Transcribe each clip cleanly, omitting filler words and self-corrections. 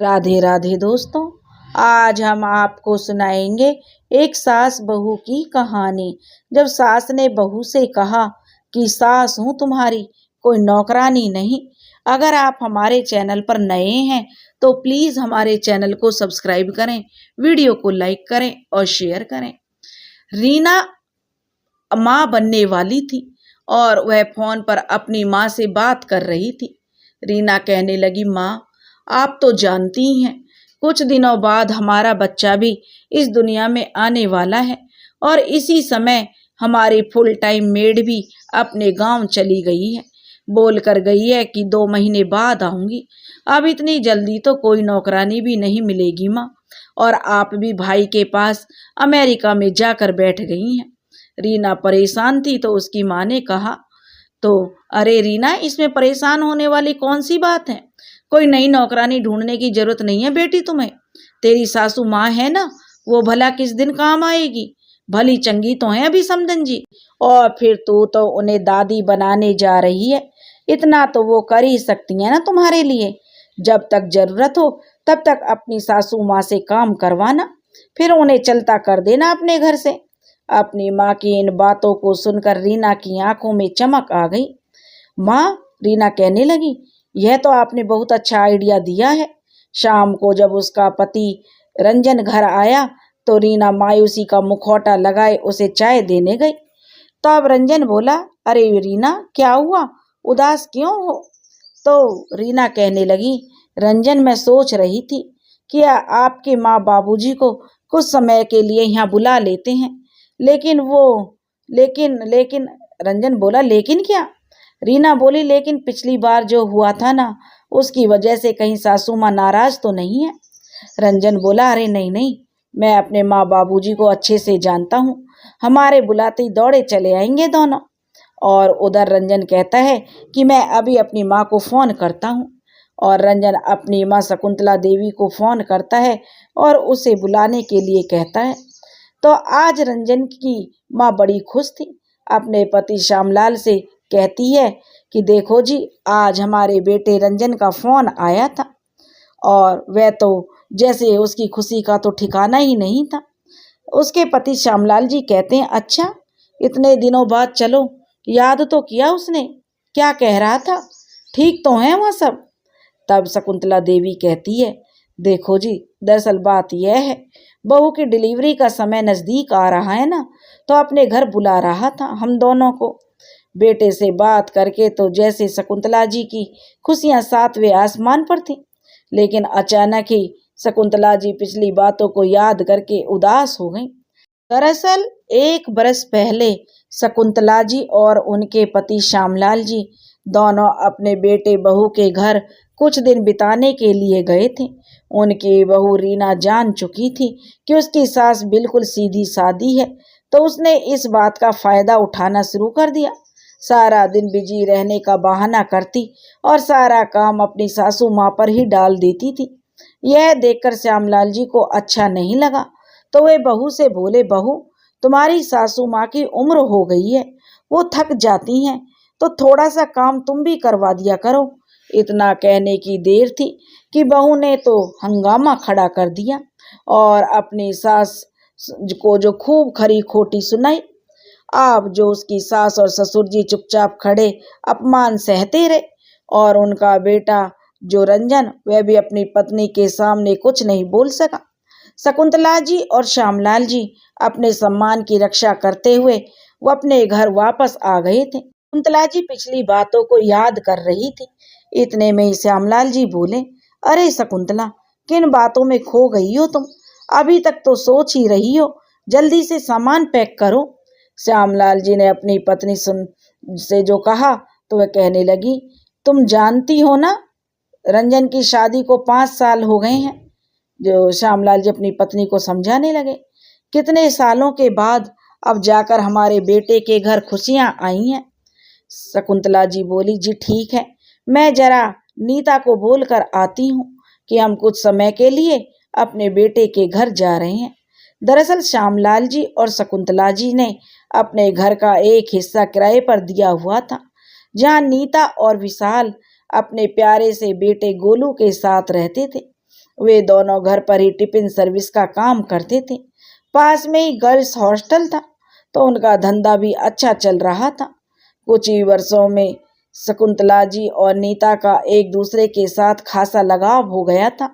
राधे राधे दोस्तों। आज हम आपको सुनाएंगे एक सास बहू की कहानी। जब सास ने बहू से कहा कि सास हूँ तुम्हारी, कोई नौकरानी नहीं। अगर आप हमारे चैनल पर नए हैं तो प्लीज हमारे चैनल को सब्सक्राइब करें, वीडियो को लाइक करें और शेयर करें। रीना माँ बनने वाली थी और वह फोन पर अपनी माँ से बात कर रही थी। रीना कहने लगी, माँ आप तो जानती ही हैं, कुछ दिनों बाद हमारा बच्चा भी इस दुनिया में आने वाला है और इसी समय हमारी फुल टाइम मेड भी अपने गांव चली गई है। बोल कर गई है कि 2 महीने बाद आऊंगी। अब इतनी जल्दी तो कोई नौकरानी भी नहीं मिलेगी माँ, और आप भी भाई के पास अमेरिका में जाकर बैठ गई हैं। रीना परेशान थी तो उसकी माँ ने कहा, तो अरे रीना, इसमें परेशान होने वाली कौन सी बात है? कोई नई नौकरानी ढूंढने की जरूरत नहीं है बेटी तुम्हें। तेरी सासू माँ है ना, वो भला किस दिन काम आएगी। भली चंगी तो है अभी समधन जी, और फिर तू तो उन्हें दादी बनाने जा रही है। इतना तो वो कर ही सकती है ना तुम्हारे लिए। जब तक जरूरत हो तब तक अपनी सासू माँ से काम करवाना, फिर उन्हें चलता कर देना अपने घर से। अपनी माँ की इन बातों को सुनकर रीना की आंखों में चमक आ गई। माँ, रीना कहने लगी, यह तो आपने बहुत अच्छा आइडिया दिया है। शाम को जब उसका पति रंजन घर आया तो रीना मायूसी का मुखौटा लगाए उसे चाय देने गई। तब रंजन बोला, अरे रीना क्या हुआ, उदास क्यों हो? तो रीना कहने लगी, रंजन मैं सोच रही थी कि आपके माँ बाबूजी को कुछ समय के लिए यहाँ बुला लेते हैं, लेकिन लेकिन रंजन बोला, लेकिन क्या? रीना बोली, लेकिन पिछली बार जो हुआ था ना, उसकी वजह से कहीं सासू माँ नाराज तो नहीं है? रंजन बोला, अरे नहीं नहीं, मैं अपने माँ बाबूजी को अच्छे से जानता हूँ, हमारे बुलाते ही दौड़े चले आएंगे दोनों। और उधर रंजन कहता है कि मैं अभी अपनी माँ को फोन करता हूँ। और रंजन अपनी माँ शकुंतला देवी को फोन करता है और उसे बुलाने के लिए कहता है। तो आज रंजन की माँ बड़ी खुश थी। अपने पति श्यामलाल से कहती है कि देखो जी, आज हमारे बेटे रंजन का फोन आया था, और वह तो जैसे उसकी खुशी का तो ठिकाना ही नहीं था। उसके पति श्यामलाल जी कहते हैं, अच्छा इतने दिनों बाद चलो याद तो किया उसने, क्या कह रहा था, ठीक तो है वह सब? तब शकुंतला देवी कहती है, देखो जी, दरअसल बात यह है, बहू की डिलीवरी का समय नजदीक आ रहा है ना, तो अपने घर बुला रहा था हम दोनों को। बेटे से बात करके तो जैसे शकुंतला जी की खुशियां 7वें आसमान पर थी, लेकिन अचानक ही शकुंतला जी पिछली बातों को याद करके उदास हो गईं। दरअसल 1 बरस पहले शकुंतला जी और उनके पति श्यामलाल जी दोनों अपने बेटे बहू के घर कुछ दिन बिताने के लिए गए थे। उनकी बहू रीना जान चुकी थी कि उसकी सास बिल्कुल सीधी सादी है, तो उसने इस बात का फायदा उठाना शुरू कर दिया। सारा दिन बिजी रहने का बहाना करती और सारा काम अपनी सासू माँ पर ही डाल देती थी। यह देखकर श्यामलाल जी को अच्छा नहीं लगा, तो वे बहू से बोले, बहू तुम्हारी सासू माँ की उम्र हो गई है, वो थक जाती हैं, तो थोड़ा सा काम तुम भी करवा दिया करो। इतना कहने की देर थी कि बहू ने तो हंगामा खड़ा कर दिया और अपनी सास को जो खूब खरी खोटी सुनाई। आप जो उसकी सास और ससुर जी चुपचाप खड़े अपमान सहते रहे, और उनका बेटा जो रंजन, वह भी अपनी पत्नी के सामने कुछ नहीं बोल सका। शकुंतला जी और श्यामलाल जी अपने सम्मान की रक्षा करते हुए वो अपने घर वापस आ गए थे। शकुंतला जी पिछली बातों को याद कर रही थी। इतने में ही श्यामलाल जी बोले, अरे शकुंतला, किन बातों में खो गई हो तुम? अभी तक तो सोच ही रही हो, जल्दी से सामान पैक करो। श्यामलाल जी ने अपनी पत्नी से जो कहा तो वह कहने लगी, तुम जानती हो ना, रंजन की शादी को 5 साल हो गए हैं। जो श्यामलाल जी अपनी पत्नी को समझाने लगे, कितने सालों के बाद अब जाकर हमारे बेटे के घर खुशियां आई हैं। शकुंतला जी बोली, जी ठीक है, मैं जरा नीता को बोलकर आती हूँ कि हम कुछ समय के लिए अपने बेटे के घर जा रहे हैं। दरअसल श्यामलाल जी और शकुंतला जी ने अपने घर का एक हिस्सा किराए पर दिया हुआ था, जहां नीता और विशाल अपने प्यारे से बेटे गोलू के साथ रहते थे। वे दोनों घर पर ही टिफिन सर्विस का काम करते थे। पास में ही गर्ल्स हॉस्टल था, तो उनका धंधा भी अच्छा चल रहा था। कुछ ही वर्षों में शकुंतला जी और नीता का एक दूसरे के साथ खासा लगाव हो गया था।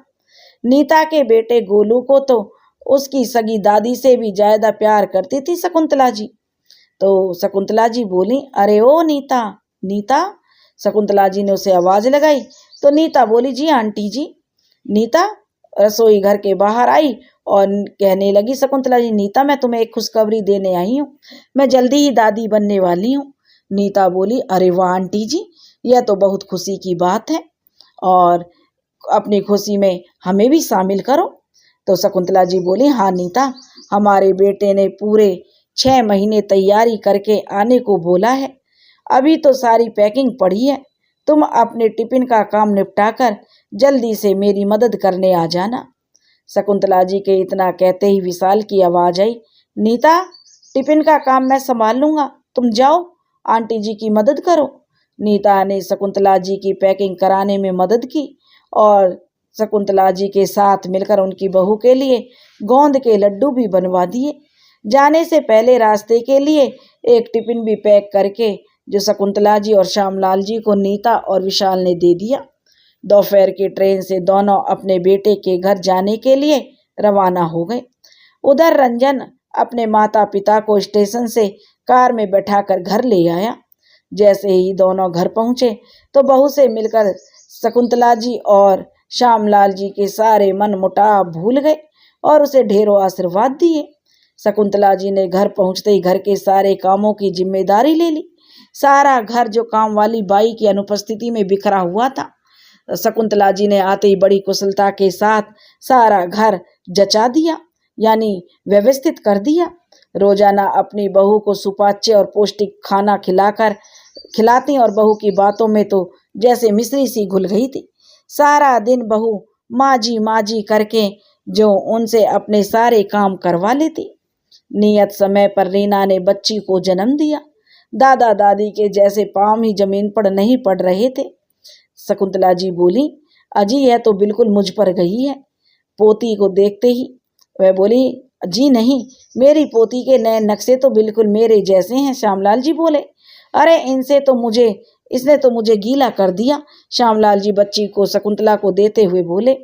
नीता के बेटे गोलू को तो उसकी सगी दादी से भी ज्यादा प्यार करती थी शकुंतला जी। तो शकुंतला जी बोली, अरे ओ नीता, नीता। शकुंतला जी ने उसे आवाज लगाई तो नीता बोली, जी आंटी जी। नीता रसोई घर के बाहर आई और कहने लगी, शकुंतला जी, नीता मैं तुम्हें एक खुशखबरी देने आई हूँ, मैं जल्दी ही दादी बनने वाली हूँ। नीता बोली, अरे वाह आंटी जी, यह तो बहुत खुशी की बात है, और अपनी खुशी में हमें भी शामिल करो। तो शकुंतला जी बोली, हाँ नीता, हमारे बेटे ने पूरे 6 महीने तैयारी करके आने को बोला है। अभी तो सारी पैकिंग पड़ी है, तुम अपने टिफिन का काम निपटाकर जल्दी से मेरी मदद करने आ जाना। शकुंतला जी के इतना कहते ही विशाल की आवाज आई, नीता, टिफिन का काम मैं संभाल लूंगा, तुम जाओ आंटी जी की मदद करो। नीता ने शकुंतला जी की पैकिंग कराने में मदद की और शकुंतला जी के साथ मिलकर उनकी बहू के लिए गोंद के लड्डू भी बनवा दिए। जाने से पहले रास्ते के लिए एक टिफिन भी पैक करके जो शकुंतला जी और श्यामलाल जी को नीता और विशाल ने दे दिया। दोपहर की ट्रेन से दोनों अपने बेटे के घर जाने के लिए रवाना हो गए। उधर रंजन अपने माता पिता को स्टेशन से कार में बैठाकर घर ले आया। जैसे ही दोनों घर पहुंचे तो बहू से मिलकर शकुंतला जी और श्यामलाल जी के सारे मन मुटाव भूल गए और उसे ढेरों आशीर्वाद दिए। शकुंतला जी ने घर पहुंचते ही घर के सारे कामों की जिम्मेदारी ले ली। सारा घर जो काम वाली बाई की अनुपस्थिति में बिखरा हुआ था, शकुंतला जी ने आते ही बड़ी कुशलता के साथ सारा घर जचा दिया, यानी व्यवस्थित कर दिया। रोजाना अपनी बहू को सुपाच्य और पौष्टिक खाना खिलाती और बहू की बातों में तो जैसे मिश्री सी घुल गई थी। सारा दिन बहू माजी माजी करके जो उनसे अपने सारे काम करवा लेती। नियत समय पर रीना ने बच्ची को जन्म दिया। दादा दादी के जैसे पांव ही जमीन पर नहीं पड़ रहे थे। शकुंतला जी बोली, अजी यह तो बिल्कुल मुझ पर गई है। पोती को देखते ही वह बोली, जी नहीं, मेरी पोती के नए नक्शे तो बिल्कुल मेरे जैसे हैं। श्यामलाल जी बोले, अरे इसने तो मुझे गीला कर दिया। श्यामलाल जी बच्ची को शकुंतला को देते हुए बोले।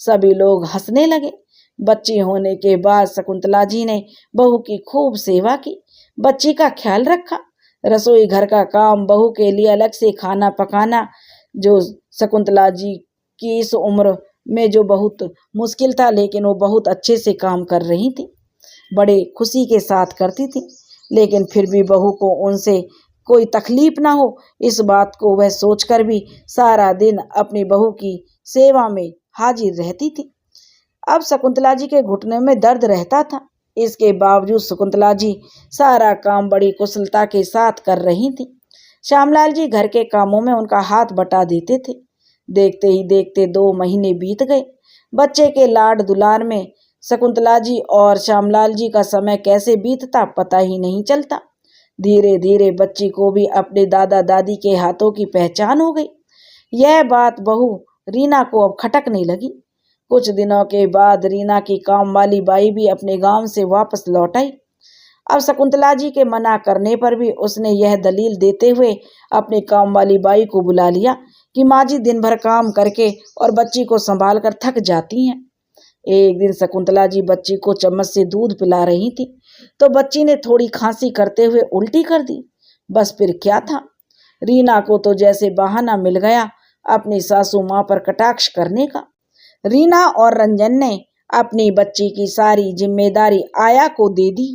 सभी लोग हंसने लगे। बच्ची होने के बाद शकुंतला जी ने बहू की खूब सेवा की, बच्ची का ख्याल रखा। रसोई घर का काम, बहू के लिए अलग से खाना पकाना, जो शकुंतला जी की इस उम्र में जो बहुत मुश्किल था, लेकिन वो बहुत अच्छे से काम कर रही थी, बड़े खुशी के साथ करती थी। लेकिन फिर भी बहू को उनसे कोई तकलीफ ना हो, इस बात को वह सोचकर भी सारा दिन अपनी बहू की सेवा में हाजिर रहती थी। अब शकुंतला जी के घुटने में दर्द रहता था, इसके बावजूद शकुंतला जी सारा काम बड़ी कुशलता के साथ कर रही थी। श्यामलाल जी घर के कामों में उनका हाथ बटा देते थे। देखते ही देखते 2 महीने बीत गए। बच्चे के लाड दुलार में शकुंतला जी और श्यामलाल जी का समय कैसे बीतता पता ही नहीं चलता। धीरे धीरे बच्ची को भी अपने दादा दादी के हाथों की पहचान हो गई। यह बात बहू रीना को अब खटकने लगी। कुछ दिनों के बाद रीना की काम वाली बाई भी अपने गांव से वापस लौट आई। अब शकुंतला जी के मना करने पर भी उसने यह दलील देते हुए अपने काम वाली बाई को बुला लिया कि माँ जी दिन भर काम करके और बच्ची को संभाल कर थक जाती हैं। एक दिन शकुंतला जी बच्ची को चम्मच से दूध पिला रही थी तो बच्ची ने थोड़ी खांसी करते हुए उल्टी कर दी। बस फिर क्या था, रीना को तो जैसे बहाना मिल गया अपनी सासू माँ पर कटाक्ष करने का। रीना और रंजन ने अपनी बच्ची की सारी जिम्मेदारी आया को दे दी,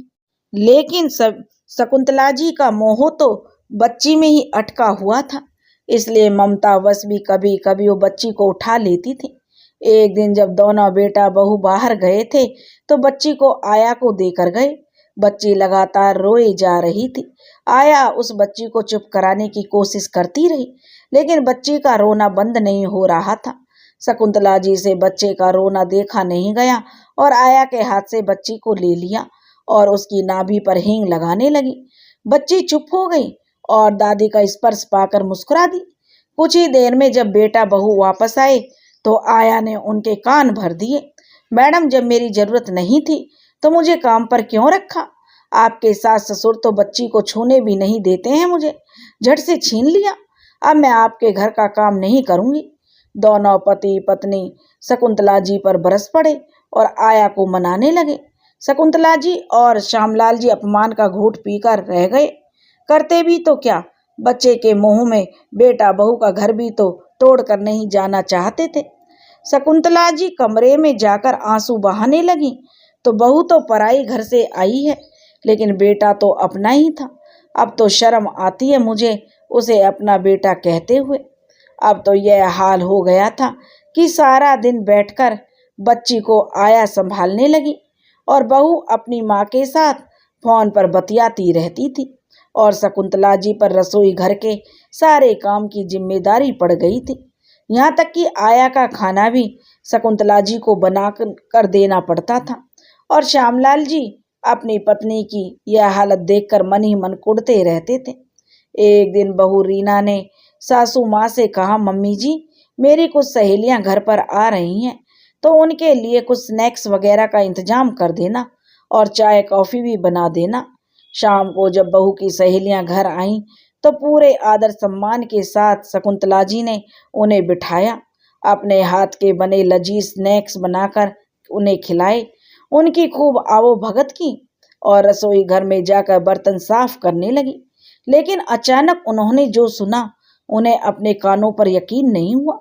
लेकिन सब शकुंतला जी का मोह तो बच्ची में ही अटका हुआ था, इसलिए ममतावश भी कभी कभी वो बच्ची को उठा लेती थी। एक दिन जब दोनों बेटा बहू बाहर गए थे तो बच्ची को आया को देकर गए। बच्ची लगातार रोए जा रही थी। आया उस बच्ची को चुप कराने की कोशिश करती रही, लेकिन बच्ची का रोना बंद नहीं हो रहा था। शकुंतला जी से बच्चे का रोना देखा नहीं गया और आया के हाथ से बच्ची को ले लिया और उसकी नाभि पर हींग लगाने लगी। बच्ची चुप हो गई और दादी का स्पर्श पाकर मुस्कुरा दी। कुछ ही देर में जब बेटा बहू वापस आए तो आया ने उनके कान भर दिए। मैडम, जब मेरी जरूरत नहीं थी तो मुझे काम पर क्यों रखा? आपके सास ससुर तो बच्ची को छूने भी नहीं देते हैं, मुझे झट से छीन लिया। अब मैं आपके घर का काम नहीं करूंगी। दोनों पति पत्नी शकुंतला जी पर बरस पड़े और आया को मनाने लगे। शकुंतला जी और श्यामलाल जी अपमान का घूंट पीकर रह गए। करते भी तो क्या, बच्चे के मुंह में बेटा बहू का घर भी तो तोड़कर नहीं जाना चाहते थे। शकुंतला जी कमरे में जाकर आंसू बहाने लगी। तो बहू तो पराई घर से आई है, लेकिन बेटा तो अपना ही था। अब तो शर्म आती है मुझे उसे अपना बेटा कहते हुए। अब तो यह हाल हो गया था कि सारा दिन बैठकर बच्ची को आया संभालने लगी और बहू अपनी माँ के साथ फोन पर बतियाती रहती थी और शकुंतला जी पर रसोई घर के सारे काम की जिम्मेदारी पड़ गई थी। यहाँ तक कि आया का खाना भी शकुंतला जी को बना कर देना पड़ता था और श्यामलाल जी अपनी पत्नी की यह हालत देखकर मन ही मन कुढ़ते रहते थे। एक दिन बहू रीना ने सासू माँ से कहा, मम्मी जी, मेरी कुछ सहेलियां घर पर आ रही हैं, तो उनके लिए कुछ स्नैक्स वगैरह का इंतजाम कर देना और चाय कॉफी भी बना देना। शाम को जब बहू की सहेलियां घर आईं तो पूरे आदर सम्मान के साथ शकुंतला जी ने उन्हें बिठाया, अपने हाथ के बने लजीज स्नैक्स बनाकर उन्हें खिलाए, उनकी खूब आवो भगत की और रसोई घर में जाकर बर्तन साफ करने लगी। लेकिन अचानक उन्होंने जो सुना, उन्हें अपने कानों पर यकीन नहीं हुआ।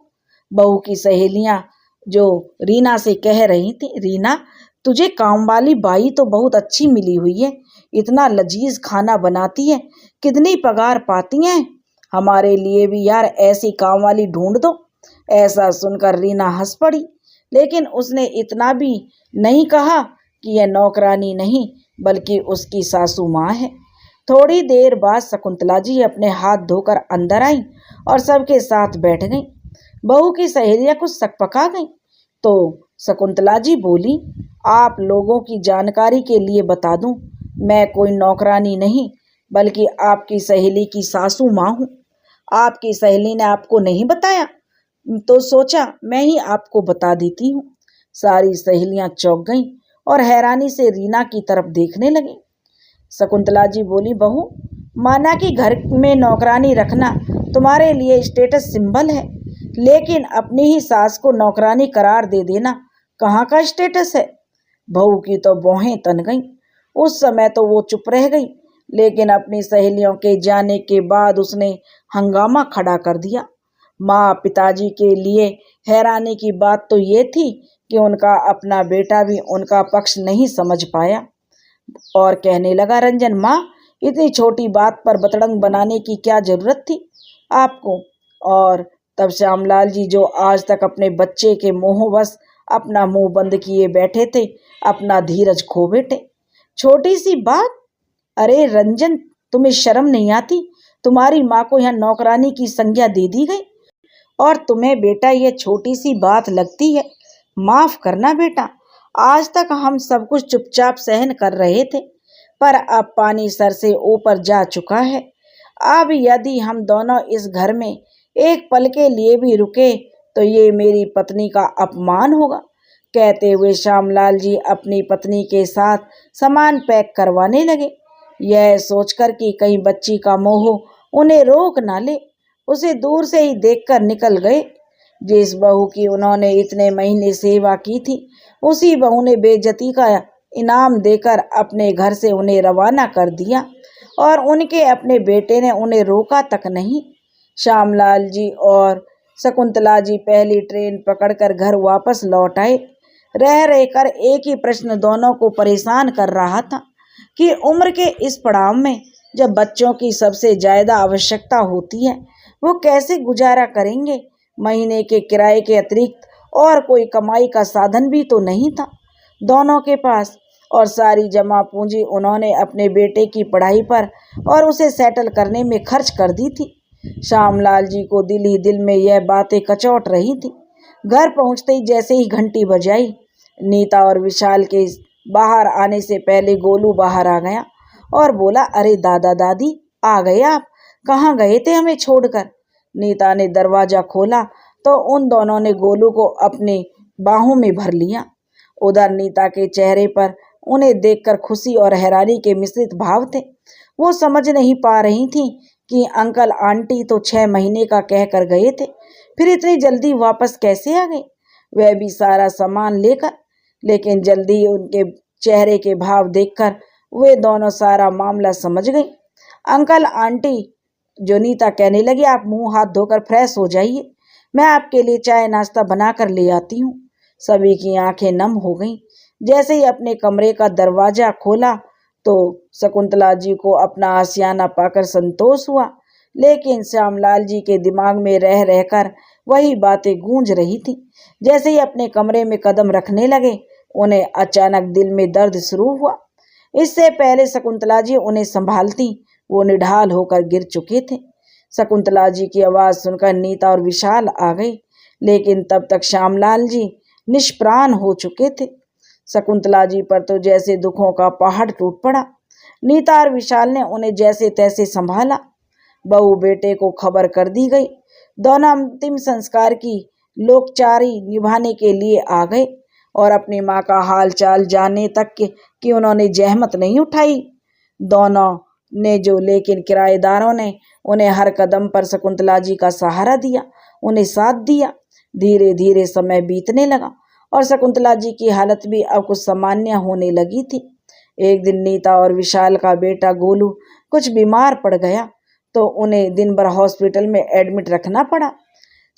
बहू की सहेलियां जो रीना से कह रही थी, रीना, तुझे काम वाली बाई तो बहुत अच्छी मिली हुई है, इतना लजीज खाना बनाती है, कितनी पगार पाती हैं, हमारे लिए भी यार ऐसी काम वाली ढूंढ दो। ऐसा सुनकर रीना हंस पड़ी, लेकिन उसने इतना भी नहीं कहा कि यह नौकरानी नहीं बल्कि उसकी सासू माँ है। थोड़ी देर बाद शकुंतला जी अपने हाथ धोकर अंदर आई और सबके साथ बैठ गईं। बहू की सहेलियां कुछ सकपका गईं तो शकुंतला जी बोली, आप लोगों की जानकारी के लिए बता दूं, मैं कोई नौकरानी नहीं बल्कि आपकी सहेली की सासू माँ हूँ। आपकी सहेली ने आपको नहीं बताया तो सोचा मैं ही आपको बता देती हूँ। सारी सहेलियां चौंक गईं और हैरानी से रीना की तरफ देखने लगी। शकुंतला जी बोली, बहू, माना कि घर में नौकरानी रखना तुम्हारे लिए स्टेटस सिंबल है, लेकिन अपनी ही सास को नौकरानी करार दे देना कहाँ का स्टेटस है। बहू की तो भौहें तन गईं। उस समय तो वो चुप रह गई, लेकिन अपनी सहेलियों के जाने के बाद उसने हंगामा खड़ा कर दिया। माँ पिताजी के लिए हैरानी की बात तो ये थी कि उनका अपना बेटा भी उनका पक्ष नहीं समझ पाया और कहने लगा, रंजन माँ, इतनी छोटी बात पर बतड़ंग बनाने की क्या जरूरत थी आपको। और तब श्यामलाल जी, जो आज तक अपने बच्चे के मोहवश अपना मुंह बंद किए बैठे थे, अपना धीरज खो बैठे। छोटी सी बात? अरे रंजन, तुम्हें शर्म नहीं आती? तुम्हारी माँ को यहाँ नौकरानी की संज्ञा दे दी गई और तुम्हें बेटा ये छोटी सी बात लगती है? माफ करना बेटा, आज तक हम सब कुछ चुपचाप सहन कर रहे थे, पर अब पानी सर से ऊपर जा चुका है। अब यदि हम दोनों इस घर में एक पल के लिए भी रुके तो ये मेरी पत्नी का अपमान होगा। कहते हुए श्यामलाल जी अपनी पत्नी के साथ सामान पैक करवाने लगे, यह सोचकर कि कहीं बच्ची का मोह उन्हें रोक ना ले। उसे दूर से ही देखकर निकल गए। जिस बहू की उन्होंने इतने महीने सेवा की थी, उसी बहू ने बेइज्जती का इनाम देकर अपने घर से उन्हें रवाना कर दिया और उनके अपने बेटे ने उन्हें रोका तक नहीं। श्यामलाल जी और शकुंतला जी पहली ट्रेन पकड़कर घर वापस लौट आए। रह रहकर एक ही प्रश्न दोनों को परेशान कर रहा था कि उम्र के इस पड़ाव में जब बच्चों की सबसे ज्यादा आवश्यकता होती है, वो कैसे गुजारा करेंगे। महीने के किराए के अतिरिक्त और कोई कमाई का साधन भी तो नहीं था दोनों के पास, और सारी जमा पूंजी उन्होंने अपने बेटे की पढ़ाई पर और उसे सेटल करने में खर्च कर दी थी। श्यामलाल जी को दिल ही दिल में यह बातें कचोट रही थी। घर पहुंचते ही जैसे ही घंटी बजाई, नीता और विशाल के बाहर आने से पहले गोलू बाहर आ गया और बोला, अरे दादा दादी, आ गए आप? कहाँ गए थे हमें छोड़कर? नीता ने दरवाजा खोला तो उन दोनों ने गोलू को अपने बाहों में भर लिया। उधर नीता के चेहरे पर उन्हें देखकर खुशी और हैरानी के मिश्रित भाव थे। वो समझ नहीं पा रही थी कि अंकल आंटी तो 6 महीने का कह कर गए थे, फिर इतनी जल्दी वापस कैसे आ गए, वह भी सारा सामान लेकर। लेकिन जल्दी ही उनके चेहरे के भाव देखकर वे दोनों सारा मामला समझ गई। अंकल आंटी जो नीता कहने लगी, आप मुंह हाथ धोकर फ्रेश हो जाइए, मैं आपके लिए चाय नाश्ता बना कर ले आती हूँ। सभी की आंखें नम हो गईं। जैसे ही अपने कमरे का दरवाजा खोला तो शकुंतला जी को अपना आशियाना पाकर संतोष हुआ, लेकिन श्यामलाल जी के दिमाग में रह रहकर वही बातें गूंज रही थी। जैसे ही अपने कमरे में कदम रखने लगे, उन्हें अचानक दिल में दर्द शुरू हुआ। इससे पहले शकुंतला जी उन्हें संभालती, वो निढाल होकर गिर चुके थे। शकुंतला जी की आवाज सुनकर नीता और विशाल आ गए, लेकिन तब तक श्यामलाल जी निष्प्राण हो चुके थे। शकुंतला जी पर तो जैसे दुखों का पहाड़ टूट पड़ा। नीता और विशाल ने उन्हें जैसे तैसे संभाला। बहू बेटे को खबर कर दी गई। दोनों अंतिम संस्कार की लोकचारी निभाने के लिए आ गए और अपनी माँ का हाल चाल जानने तक कि उन्होंने जहमत नहीं उठाई। दोनों ने जो, लेकिन किराएदारों ने उन्हें हर कदम पर शकुंतला जी का सहारा दिया, उन्हें साथ दिया। धीरे धीरे समय बीतने लगा और शकुंतला जी की हालत भी अब कुछ सामान्य होने लगी थी। एक दिन नीता और विशाल का बेटा गोलू कुछ बीमार पड़ गया तो उन्हें दिन भर हॉस्पिटल में एडमिट रखना पड़ा।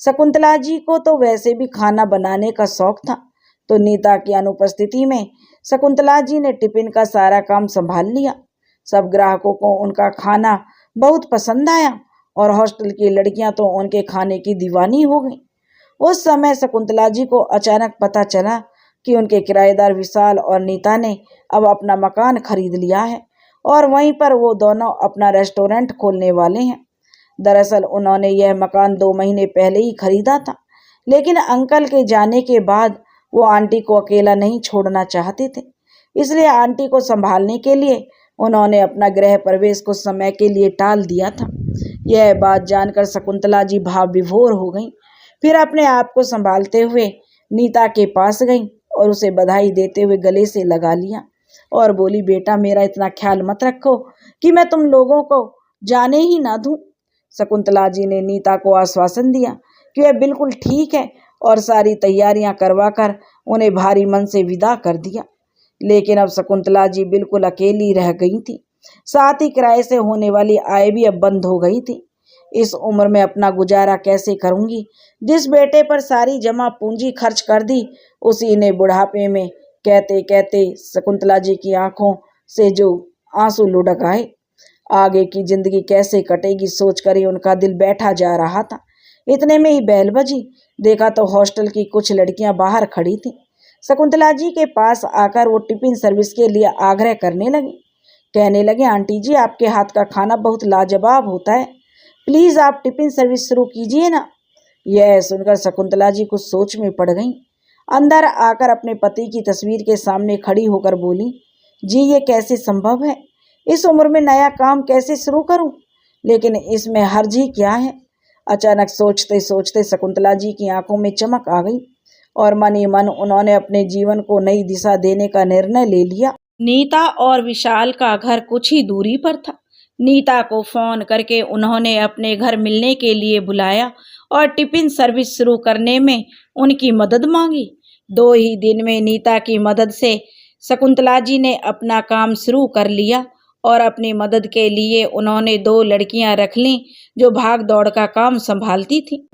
शकुंतला जी को तो वैसे भी खाना बनाने का शौक था, तो नीता की अनुपस्थिति में शकुंतला जी ने टिफिन का सारा काम संभाल लिया। सब ग्राहकों को उनका खाना बहुत पसंद आया और हॉस्टल की लड़कियां तो उनके खाने की दीवानी हो गईं। उस समय शकुंतला जी को अचानक पता चला कि उनके किराएदार विशाल और नीता ने अब अपना मकान खरीद लिया है और वहीं पर वो दोनों अपना रेस्टोरेंट खोलने वाले हैं। दरअसल उन्होंने यह मकान 2 महीने पहले ही खरीदा था, लेकिन अंकल के जाने के बाद वो आंटी को अकेला नहीं छोड़ना चाहते थे। इसलिए आंटी को संभालने के लिए उन्होंने अपना गृह प्रवेश कुछ समय के लिए टाल दिया था। यह बात जानकर शकुंतला जी भाव विभोर हो गईं। फिर अपने आप को संभालते हुए नीता के पास गईं और उसे बधाई देते हुए गले से लगा लिया और बोली, बेटा मेरा इतना ख्याल मत रखो कि मैं तुम लोगों को जाने ही ना दूं। शकुंतला जी ने नीता को आश्वासन दिया कि वह बिल्कुल ठीक है और सारी तैयारियां करवाकर उन्हें भारी मन से विदा कर दिया। लेकिन अब शकुंतला जी बिल्कुल अकेली रह गई थी। साथ ही किराए से होने वाली आय भी अब बंद हो गई थी। इस उम्र में अपना गुजारा कैसे करूंगी? जिस बेटे पर सारी जमा पूंजी खर्च कर दी, उसी ने बुढ़ापे में कहते कहते शकुंतला जी की आंखों से जो आंसू लुढ़क आए। आगे की जिंदगी कैसे कटेगी सोचकर ही उनका दिल बैठा जा रहा था। इतने में ही बेल बजी। देखा तो हॉस्टल की कुछ लड़कियां बाहर खड़ी थीं। शकुंतला जी के पास आकर वो टिफिन सर्विस के लिए आग्रह करने लगी। कहने लगे, आंटी जी आपके हाथ का खाना बहुत लाजवाब होता है, प्लीज आप टिफिन सर्विस शुरू कीजिए ना। यह सुनकर शकुंतला जी कुछ सोच में पड़ गईं। अंदर आकर अपने पति की तस्वीर के सामने खड़ी होकर बोली, जी ये कैसे संभव है? इस उम्र में नया काम कैसे शुरू करूं? लेकिन इसमें हर्ज ही क्या है? अचानक सोचते सोचते शकुंतला जी की आंखों में चमक आ गई और मन ही मन उन्होंने अपने जीवन को नई दिशा देने का निर्णय ले लिया। नीता और विशाल का घर कुछ ही दूरी पर था। नीता को फोन करके उन्होंने अपने घर मिलने के लिए बुलाया और टिफिन सर्विस शुरू करने में उनकी मदद मांगी। 2 ही दिन में नीता की मदद से शकुंतला जी ने अपना काम शुरू कर लिया और अपनी मदद के लिए उन्होंने 2 लड़कियां रख लीं जो भाग दौड़ का काम संभालती थी।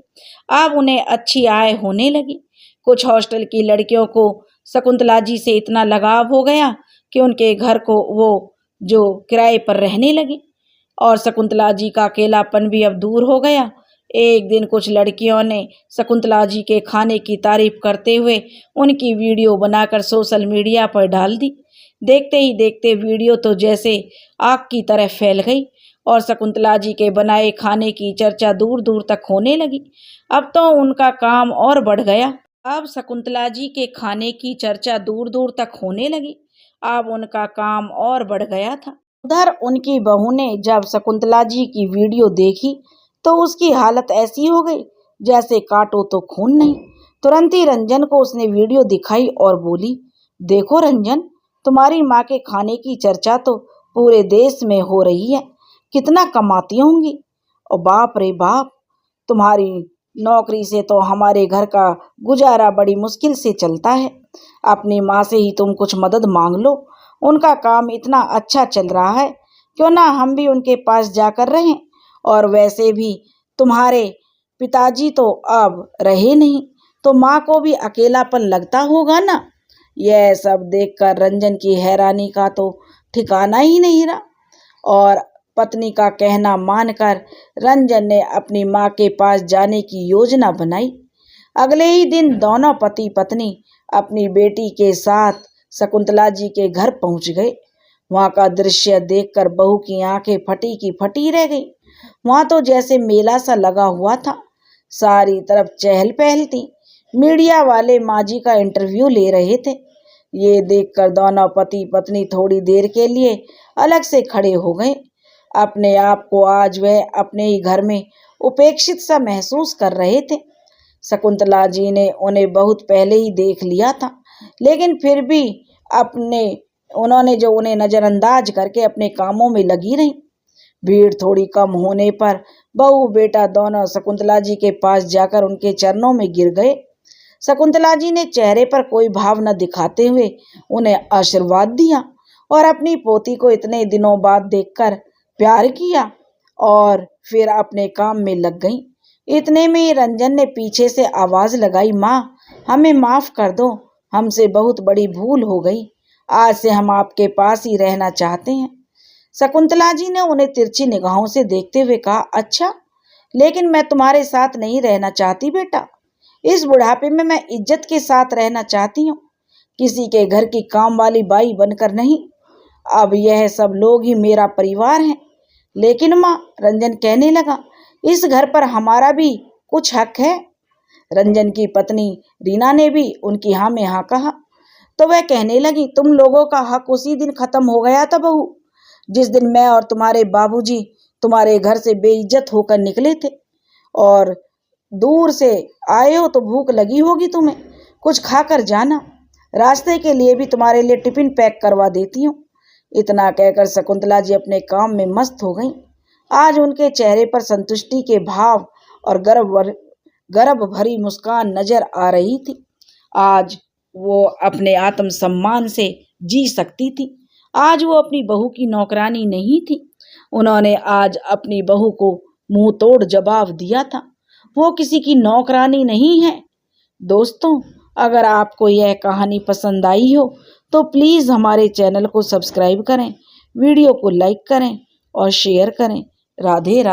अब उन्हें अच्छी आय होने लगी। कुछ हॉस्टल की लड़कियों को शकुंतला जी से इतना लगाव हो गया कि उनके घर को वो जो किराए पर रहने लगी और शकुंतला जी का अकेलापन भी अब दूर हो गया। एक दिन कुछ लड़कियों ने शकुंतला जी के खाने की तारीफ करते हुए उनकी वीडियो बनाकर सोशल मीडिया पर डाल दी। देखते ही देखते वीडियो तो जैसे आग की तरह फैल गई और शकुंतला जी के बनाए खाने की चर्चा दूर दूर तक होने लगी। अब तो उनका काम और बढ़ गया। अब शकुंतला जी के खाने की चर्चा दूर दूर तक होने लगी। अब उनका काम और बढ़ गया था। उधर उनकी बहू ने जब शकुंतला जी की वीडियो देखी तो उसकी हालत ऐसी हो गई जैसे काटो तो खून नहीं। तुरंत ही रंजन को उसने वीडियो दिखाई और बोली, देखो रंजन, तुम्हारी माँ के खाने की चर्चा तो पूरे देश में हो रही है, कितना कमाती होंगी। और बाप रे बाप, तुम्हारी नौकरी से तो हमारे घर का गुजारा बड़ी मुश्किल से चलता है। अपनी माँ से ही तुम कुछ मदद मांग लो, उनका काम इतना अच्छा चल रहा है, क्यों ना हम भी उनके पास जाकर रहें। और वैसे भी तुम्हारे पिताजी तो अब रहे नहीं, तो माँ को भी अकेलापन लगता होगा ना। यह सब देखकर रंजन की हैरानी का तो ठिकाना ही नहीं रहा। और पत्नी का कहना मानकर रंजन ने अपनी माँ के पास जाने की योजना बनाई। अगले ही दिन दोनों पति पत्नी अपनी बेटी के साथ शकुंतला जी के घर पहुंच गए। वहां का दृश्य देखकर बहू की आंखें फटी की फटी रह गई। वहां तो जैसे मेला सा लगा हुआ था, सारी तरफ चहल पहल थी। मीडिया वाले माँ जी का इंटरव्यू ले रहे थे। ये देखकर दोनों पति पत्नी थोड़ी देर के लिए अलग से खड़े हो गए। अपने आप को आज वह अपने ही घर में उपेक्षित सा महसूस कर रहे थे। शकुंतला जी ने उन्हें बहुत पहले ही देख लिया था, लेकिन फिर भी उन्होंने जो उन्हें नजरअंदाज करके अपने कामों में लगी रही। भीड़ थोड़ी कम होने पर बहू बेटा दोनों शकुंतला जी के पास जाकर उनके चरणों में गिर गए। शकुंतला जी ने चेहरे पर कोई भाव न दिखाते हुए उन्हें आशीर्वाद दिया और अपनी पोती को इतने दिनों बाद देखकर प्यार किया और फिर अपने काम में लग गई। इतने में रंजन ने पीछे से आवाज लगाई, माँ, हमें माफ कर दो, हमसे बहुत बड़ी भूल हो गई। आज से हम आपके पास ही रहना चाहते हैं। शकुंतला जी ने उन्हें तिरछी निगाहों से देखते हुए कहा, अच्छा, लेकिन मैं तुम्हारे साथ नहीं रहना चाहती बेटा। इस बुढ़ापे में मैं इज्जत के साथ रहना चाहती हूँ, किसी के घर की काम वाली बाई बनकर नहीं। अब यह सब लोग ही मेरा परिवार हैं। लेकिन माँ, रंजन कहने लगा, इस घर पर हमारा भी कुछ हक है। रंजन की पत्नी रीना ने भी उनकी हाँ में हाँ कहा। तो वह कहने लगी, तुम लोगों का हक उसी दिन खत्म हो गया था बहू, जिस दिन मैं और तुम्हारे बाबूजी तुम्हारे घर से बेइज्जत होकर निकले थे। और दूर से आए हो तो भूख लगी होगी तुम्हें, कुछ खाकर जाना, रास्ते के लिए भी तुम्हारे लिए टिफिन पैक करवा देती हूँ। इतना कहकर शकुंतला जी अपने काम में मस्त हो गईं। आज उनके चेहरे पर संतुष्टि के भाव और गर्व भरी मुस्कान नजर आ रही थी। आज वो अपने आत्मसम्मान से जी सकती थी। आज वो अपनी बहू की नौकरानी नहीं थी। उन्होंने आज अपनी बहू को मुंह तोड़ जवाब दिया था, वो किसी की नौकरानी नहीं है। दोस्तों, अगर आपको यह कहानी पसंद आई हो तो प्लीज़ हमारे चैनल को सब्सक्राइब करें, वीडियो को लाइक करें और शेयर करें। राधे राधे।